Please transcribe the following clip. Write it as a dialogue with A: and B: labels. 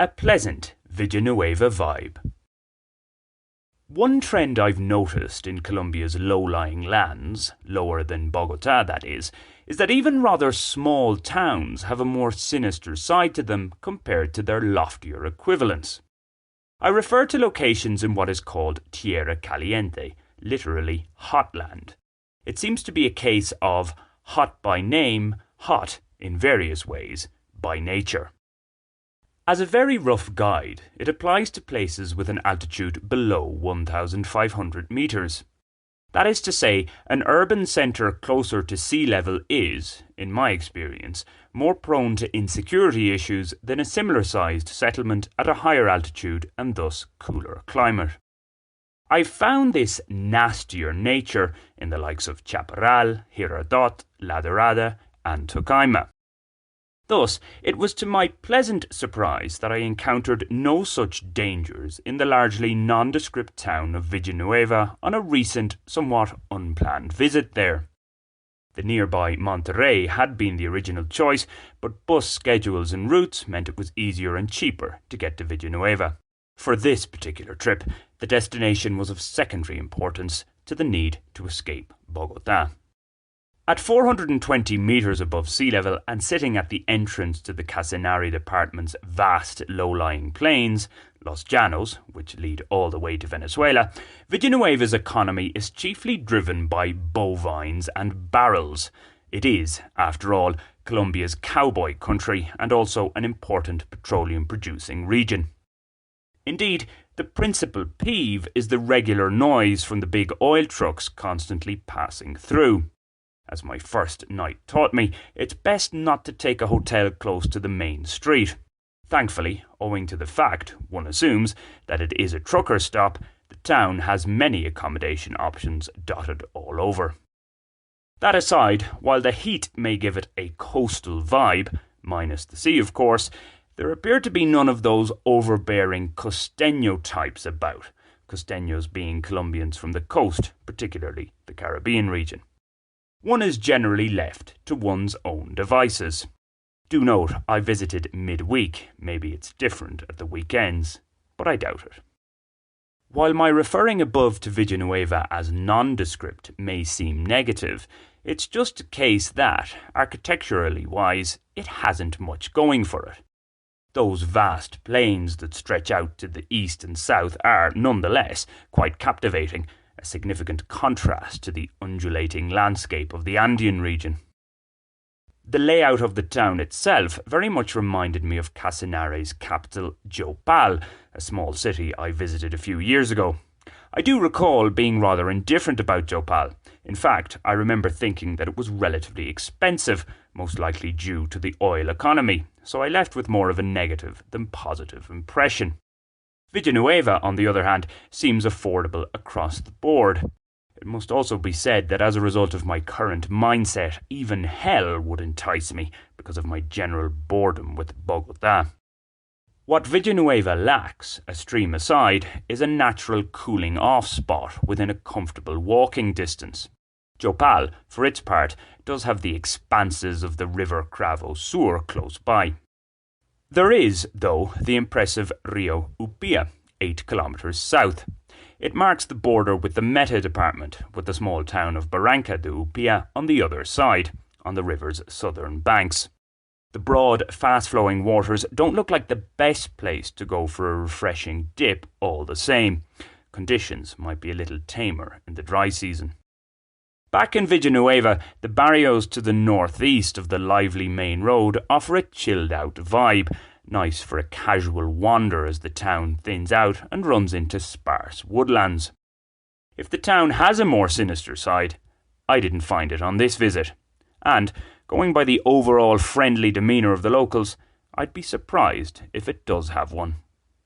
A: a pleasant Villanueva vibe. One trend I've noticed in Colombia's low-lying lands, lower than Bogotá that is that even rather small towns have a more sinister side to them compared to their loftier equivalents. I refer to locations in what is called Tierra Caliente, literally hot land. It seems to be a case of hot by name, hot in various ways by nature. As a very rough guide, it applies to places with an altitude below 1,500 metres. That is to say, an urban centre closer to sea level is, in my experience, more prone to insecurity issues than a similar-sized settlement at a higher altitude and thus cooler climate. I've found this nastier nature in the likes of Chaparral, Girardot, La Dorada and Tocaima. Thus, it was to my pleasant surprise that I encountered no such dangers in the largely nondescript town of Villanueva on a recent, somewhat unplanned visit there. The nearby Monterrey had been the original choice, but bus schedules and routes meant it was easier and cheaper to get to Villanueva. For this particular trip, the destination was of secondary importance to the need to escape Bogotá. At 420 metres above sea level and sitting at the entrance to the Casanare department's vast low-lying plains, Los Llanos, which lead all the way to Venezuela, Villanueva's economy is chiefly driven by bovines and barrels. It is, after all, Colombia's cowboy country and also an important petroleum-producing region. Indeed, the principal peeve is the regular noise from the big oil trucks constantly passing through. As my first night taught me, it's best not to take a hotel close to the main street. Thankfully, owing to the fact, one assumes, that it is a trucker stop, the town has many accommodation options dotted all over. That aside, while the heat may give it a coastal vibe, minus the sea of course, there appear to be none of those overbearing costeño types about, costeños being Colombians from the coast, particularly the Caribbean region. One is generally left to one's own devices. Do note, I visited midweek, maybe it's different at the weekends, but I doubt it. While my referring above to Villanueva as nondescript may seem negative, it's just a case that, architecturally wise, it hasn't much going for it. Those vast plains that stretch out to the east and south are, nonetheless, quite captivating, a significant contrast to the undulating landscape of the Andean region. The layout of the town itself very much reminded me of Casanare's capital, Jopal, a small city I visited a few years ago. I do recall being rather indifferent about Jopal. In fact, I remember thinking that it was relatively expensive, most likely due to the oil economy, so I left with more of a negative than positive impression. Villanueva, on the other hand, seems affordable across the board. It must also be said that as a result of my current mindset, even hell would entice me because of my general boredom with Bogotá. What Villanueva lacks, a stream aside, is a natural cooling off spot within a comfortable walking distance. Jopal, for its part, does have the expanses of the river Cravo Sur close by. There is, though, the impressive Rio Upia, 8 kilometres south. It marks the border with the Meta department, with the small town of Barranca de Upia on the other side, on the river's southern banks. The broad, fast-flowing waters don't look like the best place to go for a refreshing dip all the same. Conditions might be a little tamer in the dry season. Back in Villanueva, the barrios to the northeast of the lively main road offer a chilled-out vibe, nice for a casual wander as the town thins out and runs into sparse woodlands. If the town has a more sinister side, I didn't find it on this visit. And, going by the overall friendly demeanour of the locals, I'd be surprised if it does have one.